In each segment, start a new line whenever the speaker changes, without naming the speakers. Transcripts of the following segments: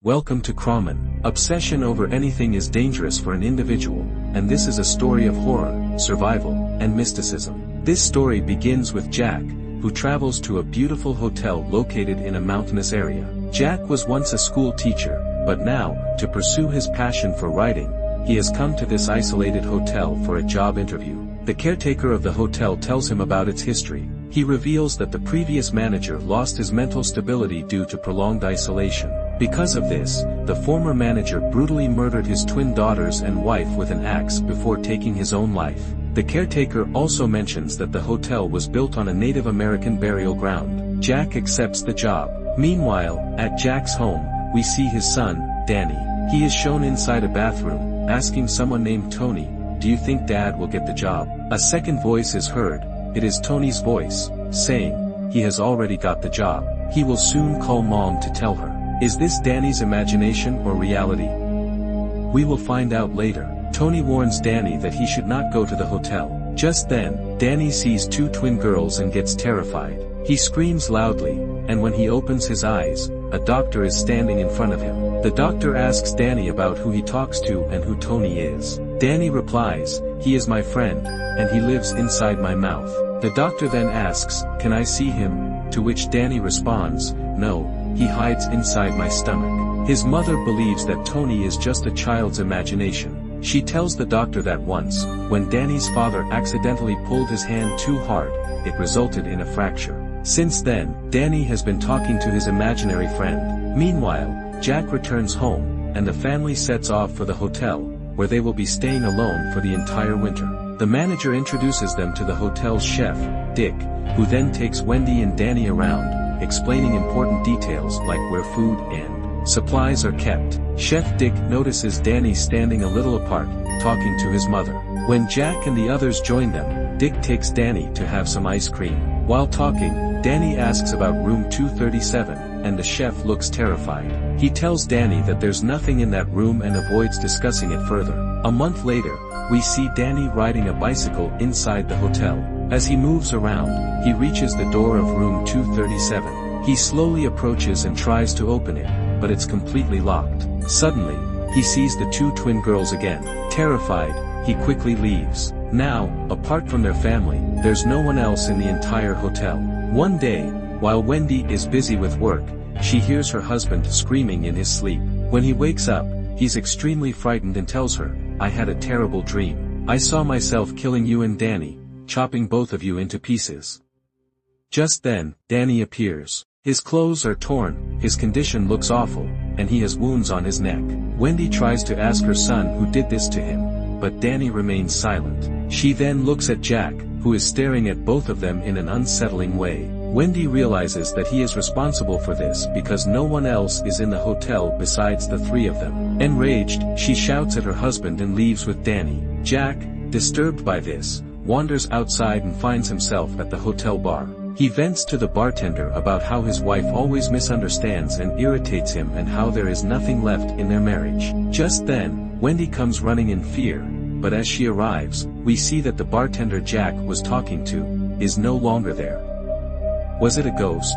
Welcome to Crawmen. Obsession over anything is dangerous for an individual, and this is a story of horror, survival, and mysticism. This story begins with Jack, who travels to a beautiful hotel located in a mountainous area. Jack was once a school teacher, but now, to pursue his passion for writing, he has come to this isolated hotel for a job interview. The caretaker of the hotel tells him about its history. He reveals that the previous manager lost his mental stability due to prolonged isolation. Because of this, the former manager brutally murdered his twin daughters and wife with an axe before taking his own life. The caretaker also mentions that the hotel was built on a Native American burial ground. Jack accepts the job. Meanwhile, at Jack's home, we see his son, Danny. He is shown inside a bathroom, asking someone named Tony, "Do you think Dad will get the job?" A second voice is heard. It is Tony's voice, saying, he has already got the job. He will soon call Mom to tell her. Is this Danny's imagination or reality? We will find out later. Tony warns Danny that he should not go to the hotel. Just then, Danny sees two twin girls and gets terrified. He screams loudly, and when he opens his eyes, a doctor is standing in front of him. The doctor asks Danny about who he talks to and who Tony is. Danny replies, "He is my friend, and he lives inside my mouth." The doctor then asks, "Can I see him?" To which Danny responds, "No, he hides inside my stomach." His mother believes that Tony is just a child's imagination. She tells the doctor that once, when Danny's father accidentally pulled his hand too hard, it resulted in a fracture. Since then, Danny has been talking to his imaginary friend. Meanwhile, Jack returns home, and the family sets off for the hotel, where they will be staying alone for the entire winter. The manager introduces them to the hotel's chef, Dick, who then takes Wendy and Danny around, explaining important details like where food and supplies are kept. Chef Dick notices Danny standing a little apart, talking to his mother. When Jack and the others join them, Dick takes Danny to have some ice cream. While talking, Danny asks about room 237, and the chef looks terrified. He tells Danny that there's nothing in that room and avoids discussing it further. A month later, we see Danny riding a bicycle inside the hotel. As he moves around, he reaches the door of room 237. He slowly approaches and tries to open it, but it's completely locked. Suddenly, he sees the two twin girls again. Terrified, he quickly leaves. Now, apart from their family, there's no one else in the entire hotel. One day, while Wendy is busy with work, she hears her husband screaming in his sleep. When he wakes up, he's extremely frightened and tells her, "I had a terrible dream. I saw myself killing you and Danny, chopping both of you into pieces." Just then, Danny appears. His clothes are torn, his condition looks awful, and he has wounds on his neck. Wendy tries to ask her son who did this to him, but Danny remains silent. She then looks at Jack, who is staring at both of them in an unsettling way. Wendy realizes that he is responsible for this because no one else is in the hotel besides the three of them. Enraged, she shouts at her husband and leaves with Danny. Jack, disturbed by this, wanders outside and finds himself at the hotel bar. He vents to the bartender about how his wife always misunderstands and irritates him and how there is nothing left in their marriage. Just then, Wendy comes running in fear, but as she arrives, we see that the bartender Jack was talking to is no longer there. Was it a ghost?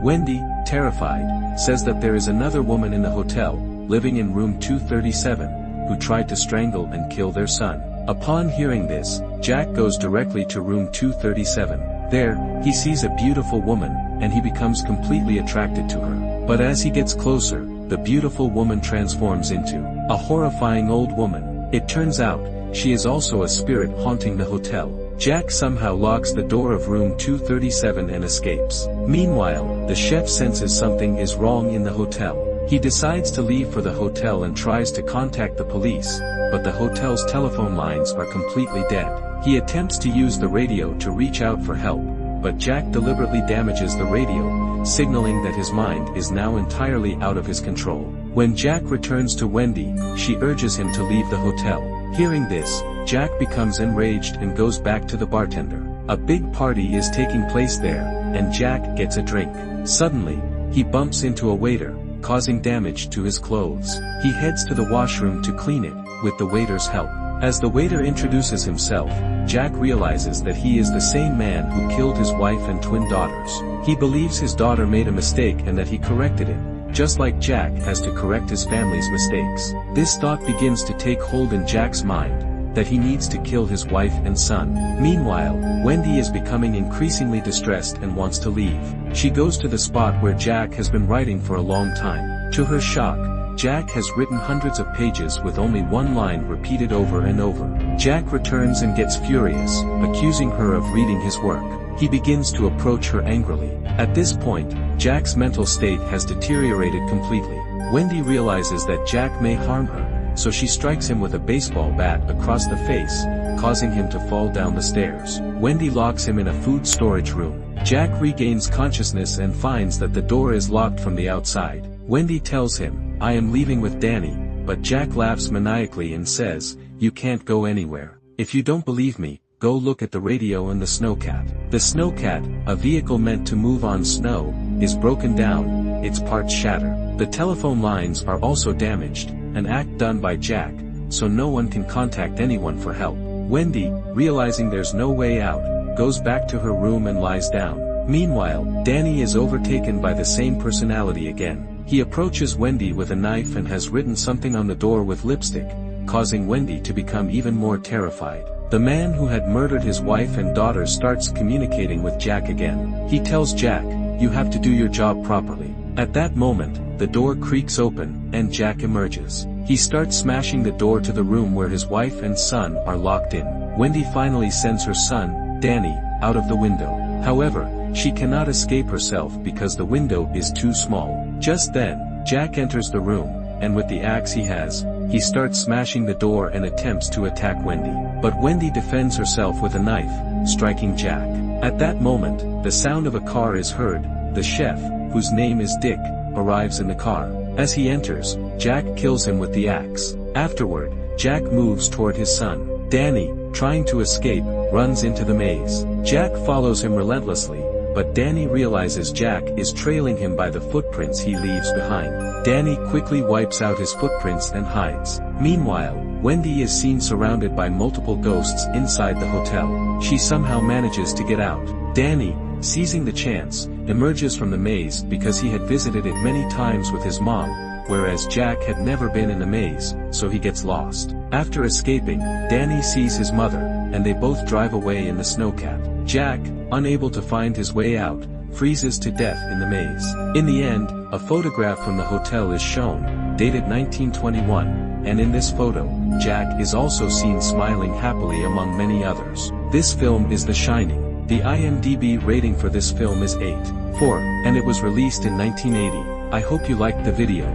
Wendy, terrified, says that there is another woman in the hotel, living in room 237, who tried to strangle and kill their son. Upon hearing this, Jack goes directly to room 237. There, he sees a beautiful woman, and he becomes completely attracted to her. But as he gets closer, the beautiful woman transforms into a horrifying old woman. It turns out, she is also a spirit haunting the hotel. Jack somehow locks the door of room 237 and escapes. Meanwhile, the chef senses something is wrong in the hotel. He decides to leave for the hotel and tries to contact the police, but the hotel's telephone lines are completely dead. He attempts to use the radio to reach out for help, but Jack deliberately damages the radio, signaling that his mind is now entirely out of his control. When Jack returns to Wendy, she urges him to leave the hotel. Hearing this, Jack becomes enraged and goes back to the bartender. A big party is taking place there, and Jack gets a drink. Suddenly, he bumps into a waiter, causing damage to his clothes. He heads to the washroom to clean it, with the waiter's help. As the waiter introduces himself, Jack realizes that he is the same man who killed his wife and twin daughters. He believes his daughter made a mistake and that he corrected it, just like Jack has to correct his family's mistakes. This thought begins to take hold in Jack's mind, that he needs to kill his wife and son. Meanwhile, Wendy is becoming increasingly distressed and wants to leave. She goes to the spot where Jack has been writing for a long time. To her shock, Jack has written hundreds of pages with only one line repeated over and over. Jack returns and gets furious, accusing her of reading his work. He begins to approach her angrily. At this point, Jack's mental state has deteriorated completely. Wendy realizes that Jack may harm her, so she strikes him with a baseball bat across the face, causing him to fall down the stairs. Wendy locks him in a food storage room. Jack regains consciousness and finds that the door is locked from the outside. Wendy tells him, "I am leaving with Danny," but Jack laughs maniacally and says, "You can't go anywhere. If you don't believe me, go look at the radio and the snowcat." The snowcat, a vehicle meant to move on snow, is broken down, its parts shatter. The telephone lines are also damaged, an act done by Jack, so no one can contact anyone for help. Wendy, realizing there's no way out, goes back to her room and lies down. Meanwhile, Danny is overtaken by the same personality again. He approaches Wendy with a knife and has written something on the door with lipstick, causing Wendy to become even more terrified. The man who had murdered his wife and daughter starts communicating with Jack again. He tells Jack, "You have to do your job properly." At that moment, the door creaks open, and Jack emerges. He starts smashing the door to the room where his wife and son are locked in. Wendy finally sends her son, Danny, out of the window. However, she cannot escape herself because the window is too small. Just then, Jack enters the room, and with the axe he has, he starts smashing the door and attempts to attack Wendy. But Wendy defends herself with a knife, striking Jack. At that moment, the sound of a car is heard. The chef, whose name is Dick, arrives in the car. As he enters, Jack kills him with the axe. Afterward, Jack moves toward his son. Danny, trying to escape, runs into the maze. Jack follows him relentlessly, but Danny realizes Jack is trailing him by the footprints he leaves behind. Danny quickly wipes out his footprints and hides. Meanwhile, Wendy is seen surrounded by multiple ghosts inside the hotel. She somehow manages to get out. Danny, seizing the chance, emerges from the maze because he had visited it many times with his mom, whereas Jack had never been in the maze, so he gets lost. After escaping, Danny sees his mother, and they both drive away in the snowcat. Jack, unable to find his way out, freezes to death in the maze. In the end, a photograph from the hotel is shown, dated 1921, and in this photo, Jack is also seen smiling happily among many others. This film is The Shining. The IMDb rating for this film is 8.4, and it was released in 1980. I hope you liked the video.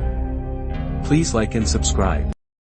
Please like and subscribe.